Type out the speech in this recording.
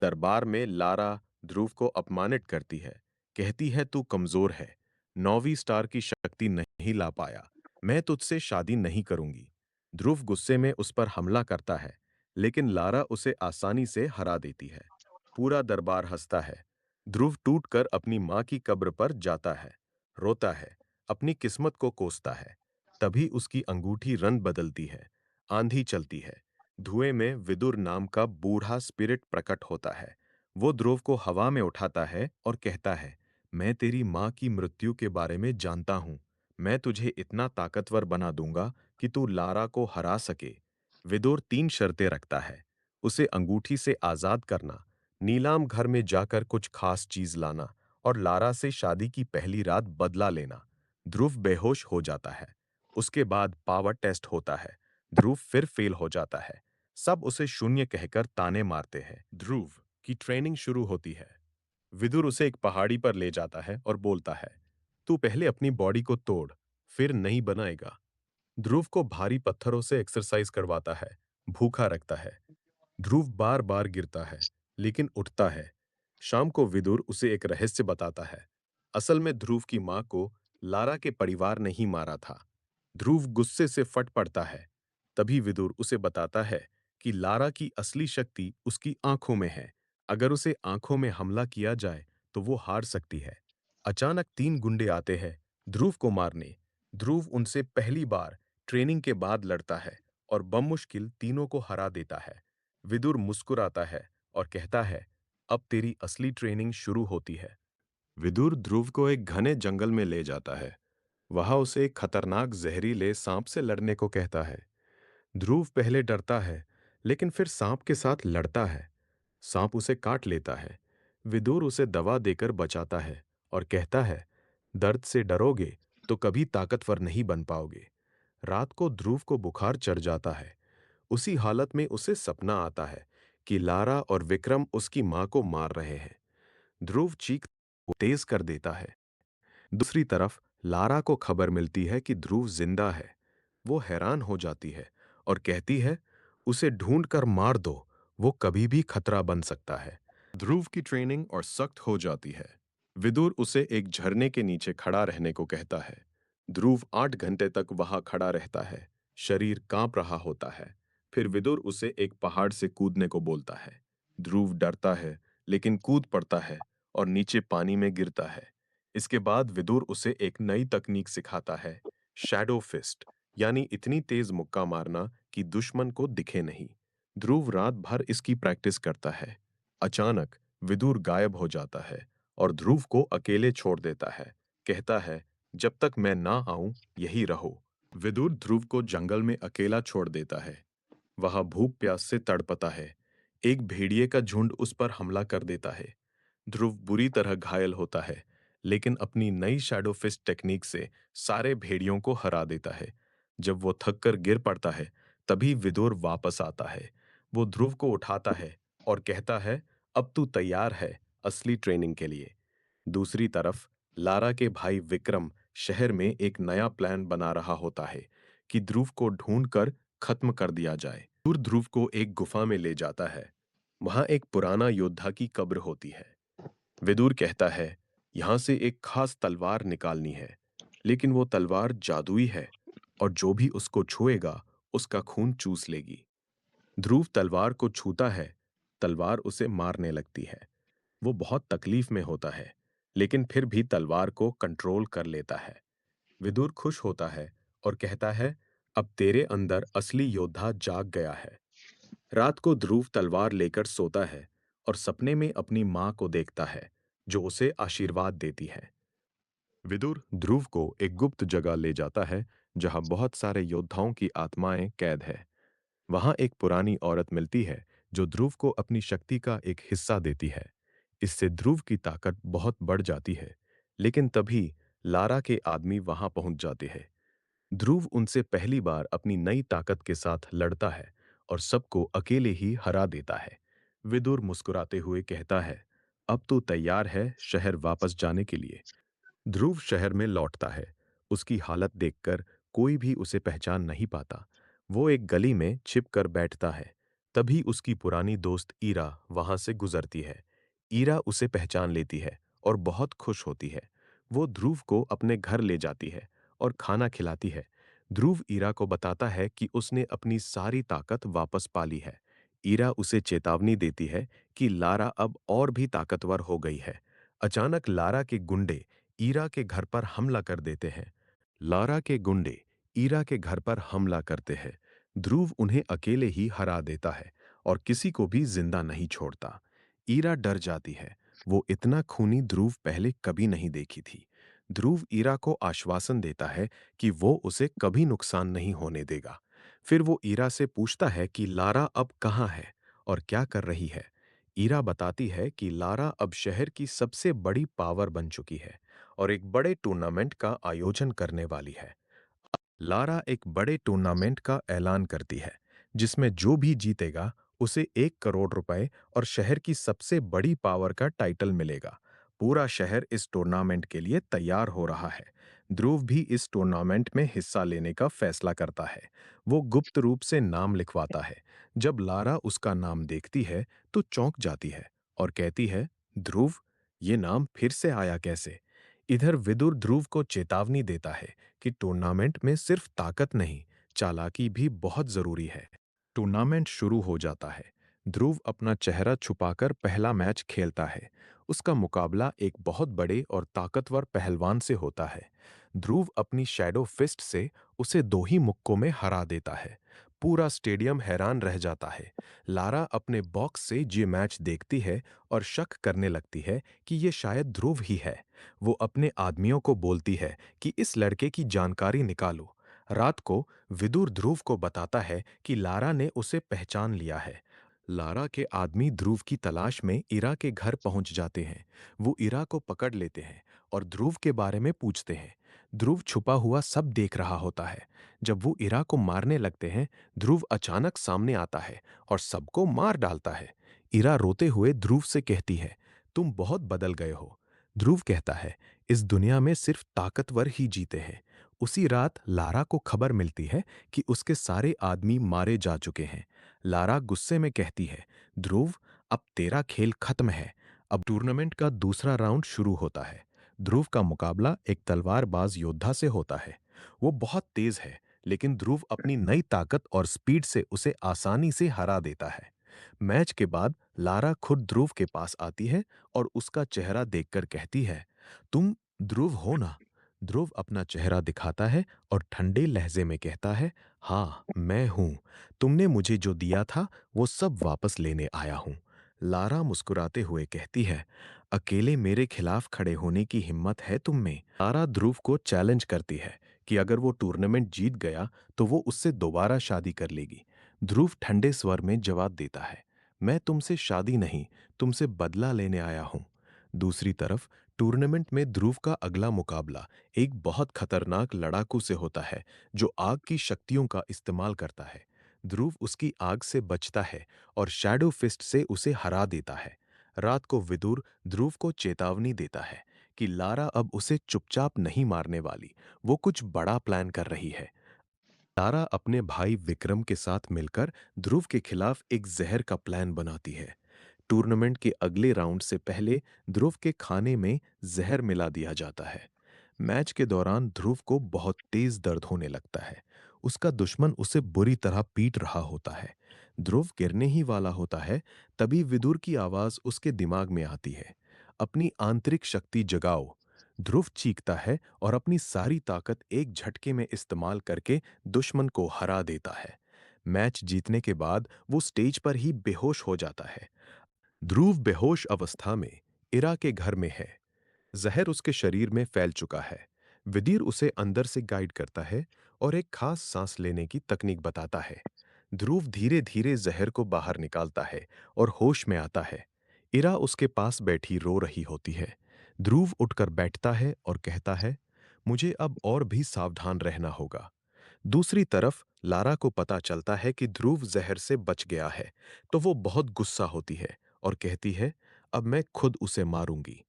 दरबार में लारा ध्रुव को अपमानित करती है। कहती है तू कमजोर है, 9वीं स्टार की शक्ति नहीं ला पाया, मैं तुझसे शादी नहीं करूंगी। ध्रुव गुस्से में उस पर हमला करता है, लेकिन लारा उसे आसानी से हरा देती है। पूरा दरबार हंसता है। ध्रुव टूटकर अपनी माँ की कब्र पर जाता है, रोता है, अपनी किस्मत को कोसता है। तभी उसकी अंगूठी रंग बदलती है, आंधी चलती है। धुएं में विदुर नाम का बूढ़ा स्पिरिट प्रकट होता है। वो ध्रुव को हवा में उठाता है और कहता है, मैं तेरी माँ की मृत्यु के बारे में जानता हूँ। मैं तुझे इतना ताकतवर बना दूंगा कि तू लारा को हरा सके। विदुर 3 शर्तें रखता है। उसे अंगूठी से आजाद करना, नीलाम घर में जाकर कुछ खास चीज लाना और लारा से शादी की पहली रात बदला लेना। ध्रुव बेहोश हो जाता है। उसके बाद पावर टेस्ट होता है। ध्रुव फिर फेल हो जाता है। सब उसे शून्य कहकर ताने मारते हैं। ध्रुव की ट्रेनिंग शुरू होती है। विदुर उसे एक पहाड़ी पर ले जाता है और बोलता है, तू पहले अपनी बॉडी को तोड़, फिर नहीं बनाएगा। ध्रुव को भारी पत्थरों से एक्सरसाइज करवाता है, भूखा रखता है। ध्रुव बार बार गिरता है, लेकिन उठता है। शाम को विदुर उसे एक रहस्य बताता है। असल में ध्रुव की मां को लारा के परिवार ने ही मारा था। ध्रुव गुस्से से फट पड़ता है। तभी विदुर उसे बताता है कि लारा की असली शक्ति उसकी आंखों में है। अगर उसे आंखों में हमला किया जाए तो वो हार सकती है। अचानक 3 गुंडे आते हैं ध्रुव को मारने। ध्रुव उनसे पहली बार ट्रेनिंग के बाद लड़ता है और बमुश्किल तीनों को हरा देता है। विदुर मुस्कुराता है और कहता है, अब तेरी असली ट्रेनिंग शुरू होती है। विदुर ध्रुव को एक घने जंगल में ले जाता है। वहां उसे एक खतरनाक जहरीले सांप से लड़ने को कहता है। ध्रुव पहले डरता है, लेकिन फिर सांप के साथ लड़ता है। सांप उसे काट लेता है। विदुर उसे दवा देकर बचाता है और कहता है, दर्द से डरोगे तो कभी ताकतवर नहीं बन पाओगे। रात को ध्रुव को बुखार चढ़ जाता है। उसी हालत में उसे सपना आता है कि लारा और विक्रम उसकी मां को मार रहे हैं। ध्रुव चीख तेज कर देता है। दूसरी तरफ लारा को खबर मिलती है कि ध्रुव जिंदा है। वो हैरान हो जाती है और कहती है, उसे ढूंढकर मार दो, वो कभी भी खतरा बन सकता है। ध्रुव की ट्रेनिंग और सख्त हो जाती है। विदुर उसे एक झरने के नीचे खड़ा रहने को कहता है। ध्रुव 8 घंटे तक वहां खड़ा रहता है, शरीर कांप रहा होता है। फिर विदुर उसे एक पहाड़ से कूदने को बोलता है। ध्रुव डरता है, लेकिन कूद पड़ता है और नीचे पानी में गिरता है। इसके बाद विदुर उसे एक नई तकनीक सिखाता है, शैडो फिस्ट, यानी इतनी तेज मुक्का मारना कि दुश्मन को दिखे नहीं। ध्रुव रात भर इसकी प्रैक्टिस करता है। अचानक विदुर गायब हो जाता है और ध्रुव को अकेले छोड़ देता है। कहता है, जब तक मैं ना आऊं यही रहो। विदुर ध्रुव को जंगल में अकेला छोड़ देता है। वहां भूख प्यास से तड़पता है। एक भेड़िए का झुंड उस पर हमला कर देता है। ध्रुव बुरी तरह घायल होता है, लेकिन अपनी नई शैडो फिस्ट टेक्निक से सारे भेड़ियों को हरा देता है। जब वो थककर गिर पड़ता है, तभी विदुर वापस आता है। वो ध्रुव को उठाता है और कहता है, अब तू तैयार है असली ट्रेनिंग के लिए। दूसरी तरफ लारा के भाई विक्रम शहर में एक नया प्लान बना रहा होता है कि ध्रुव को ढूंढकर खत्म कर दिया जाए। विदुर ध्रुव को एक गुफा में ले जाता है। वहां एक पुराना योद्धा की कब्र होती है। विदुर कहता है, यहां से एक खास तलवार निकालनी है, लेकिन वो तलवार जादुई है और जो भी उसको छुएगा उसका खून चूस लेगी। ध्रुव तलवार को छूता है, तलवार उसे मारने लगती है। वो बहुत तकलीफ में होता है, लेकिन फिर भी तलवार को कंट्रोल कर लेता है। विदुर खुश होता है और कहता है, अब तेरे अंदर असली योद्धा जाग गया है। रात को ध्रुव तलवार लेकर सोता है और सपने में अपनी मां को देखता है, जो उसे आशीर्वाद देती है। विदुर ध्रुव को एक गुप्त जगह ले जाता है, जहां बहुत सारे योद्धाओं की आत्माएं कैद है। वहां एक पुरानी औरत मिलती है, जो ध्रुव को अपनी शक्ति का एक हिस्सा देती है। इससे ध्रुव की ताकत बहुत बढ़ जाती है, लेकिन तभी लारा के आदमी वहां पहुंच जाते हैं। ध्रुव उनसे पहली बार अपनी नई ताकत के साथ लड़ता है और सबको अकेले ही हरा देता है। विदुर मुस्कुराते हुए कहता है, अब तो तैयार है शहर वापस जाने के लिए। ध्रुव शहर में लौटता है। उसकी हालत देखकर कोई भी उसे पहचान नहीं पाता। वो एक गली में छिप कर बैठता है। तभी उसकी पुरानी दोस्त ईरा वहां से गुजरती है। ईरा उसे पहचान लेती है और बहुत खुश होती है। वो ध्रुव को अपने घर ले जाती है और खाना खिलाती है। ध्रुव ईरा को बताता है कि उसने अपनी सारी ताकत वापस पा ली है। ईरा उसे चेतावनी देती है कि लारा अब और भी ताकतवर हो गई है। अचानक लारा के गुंडे ईरा के घर पर हमला कर देते हैं। लारा के गुंडे ईरा के घर पर हमला करते हैं। ध्रुव उन्हें अकेले ही हरा देता है और किसी को भी जिंदा नहीं छोड़ता। ईरा डर जाती है। वो इतना खूनी ध्रुव पहले कभी नहीं देखी थी। ध्रुव ईरा को आश्वासन देता है कि वो उसे कभी नुकसान नहीं होने देगा। फिर वो ईरा से पूछता है कि लारा अब कहाँ है और क्या कर रही है। ईरा बताती है कि लारा अब शहर की सबसे बड़ी पावर बन चुकी है और एक बड़े टूर्नामेंट का आयोजन करने वाली है। लारा एक बड़े टूर्नामेंट का ऐलान करती है, जिसमें जो भी जीतेगा उसे 1 करोड़ रुपए और शहर की सबसे बड़ी पावर का टाइटल मिलेगा। पूरा शहर इस टूर्नामेंट के लिए तैयार हो रहा है। ध्रुव भी इस टूर्नामेंट में हिस्सा लेने का फैसला करता है। वो गुप्त रूप से नाम लिखवाता है। जब लारा उसका नाम देखती है तो चौंक जाती है और कहती है, ध्रुव, ये नाम फिर से आया कैसे? इधर विदुर ध्रुव को चेतावनी देता है कि टूर्नामेंट में सिर्फ ताकत नहीं, चालाकी भी बहुत जरूरी है। टूर्नामेंट शुरू हो जाता है। ध्रुव अपना चेहरा छुपाकर पहला मैच खेलता है। उसका मुकाबला एक बहुत बड़े और ताकतवर पहलवान से होता है। ध्रुव अपनी शैडो फिस्ट से उसे 2 ही मुक्कों में हरा देता है। पूरा स्टेडियम हैरान रह जाता है। लारा अपने बॉक्स से ये मैच देखती है और शक करने लगती है कि ये शायद ध्रुव ही है। वो अपने आदमियों को बोलती है कि इस लड़के की जानकारी निकालो। रात को विदुर ध्रुव को बताता है कि लारा ने उसे पहचान लिया है। लारा के आदमी ध्रुव की तलाश में इरा के घर पहुंच जाते हैं। वो इरा को पकड़ लेते हैं और ध्रुव के बारे में पूछते हैं। ध्रुव छुपा हुआ सब देख रहा होता है। जब वो इरा को मारने लगते हैं, ध्रुव अचानक सामने आता है और सबको मार डालता है। इरा रोते हुए ध्रुव से कहती है, तुम बहुत बदल गए हो। ध्रुव कहता है, इस दुनिया में सिर्फ ताकतवर ही जीते हैं। उसी रात लारा को खबर मिलती है कि उसके सारे आदमी मारे जा चुके हैं। लारा गुस्से में कहती है, ध्रुव, अब तेरा खेल खत्म है। अब टूर्नामेंट का दूसरा राउंड शुरू होता है। ध्रुव का मुकाबला एक तलवारबाज योद्धा से होता है। वो बहुत तेज है, लेकिन ध्रुव अपनी नई ताकत और स्पीड से उसे आसानी से हरा देता है। मैच के बाद लारा खुद ध्रुव के पास आती है और उसका चेहरा देखकर कहती है, तुम ध्रुव हो ना? ध्रुव अपना चेहरा दिखाता है और ठंडे लहजे में कहता है, हाँ, मैं हूं। तुमने मुझे जो दिया था वो सब वापस लेने आया हूं। लारा मुस्कुराते हुए कहती है, अकेले मेरे खिलाफ खड़े होने की हिम्मत है तुम में? लारा ध्रुव को चैलेंज करती है कि अगर वो टूर्नामेंट जीत गया तो वो उससे दोबारा शादी कर लेगी। ध्रुव ठंडे स्वर में जवाब देता है, मैं तुमसे शादी नहीं, तुमसे बदला लेने आया हूं। दूसरी तरफ टूर्नामेंट में ध्रुव का अगला मुकाबला एक बहुत खतरनाक लड़ाकू से होता है जो आग की शक्तियों का इस्तेमाल करता है। ध्रुव उसकी आग से बचता है और शैडो फिस्ट से उसे हरा देता है। रात को विदुर ध्रुव को चेतावनी देता है कि लारा अब उसे चुपचाप नहीं मारने वाली, वो कुछ बड़ा प्लान कर रही है। लारा अपने भाई विक्रम के साथ मिलकर ध्रुव के खिलाफ एक जहर का प्लान बनाती है। टूर्नामेंट के अगले राउंड से पहले ध्रुव के खाने में जहर मिला दिया जाता है। मैच के दौरान ध्रुव को बहुत तेज दर्द होने लगता है। उसका दुश्मन उसे बुरी तरह पीट रहा होता है। ध्रुव गिरने ही वाला होता है, तभी विदुर की आवाज उसके दिमाग में आती है, अपनी आंतरिक शक्ति जगाओ। ध्रुव चीखता है और अपनी सारी ताकत एक झटके में इस्तेमाल करके दुश्मन को हरा देता है। मैच जीतने के बाद वो स्टेज पर ही बेहोश हो जाता है। ध्रुव बेहोश अवस्था में इरा के घर में है। जहर उसके शरीर में फैल चुका है। विदीर उसे अंदर से गाइड करता है और एक खास सांस लेने की तकनीक बताता है। ध्रुव धीरे धीरे जहर को बाहर निकालता है और होश में आता है। इरा उसके पास बैठी रो रही होती है। ध्रुव उठकर बैठता है और कहता है, मुझे अब और भी सावधान रहना होगा। दूसरी तरफ लारा को पता चलता है कि ध्रुव जहर से बच गया है, तो वो बहुत गुस्सा होती है और कहती है, अब मैं खुद उसे मारूंगी।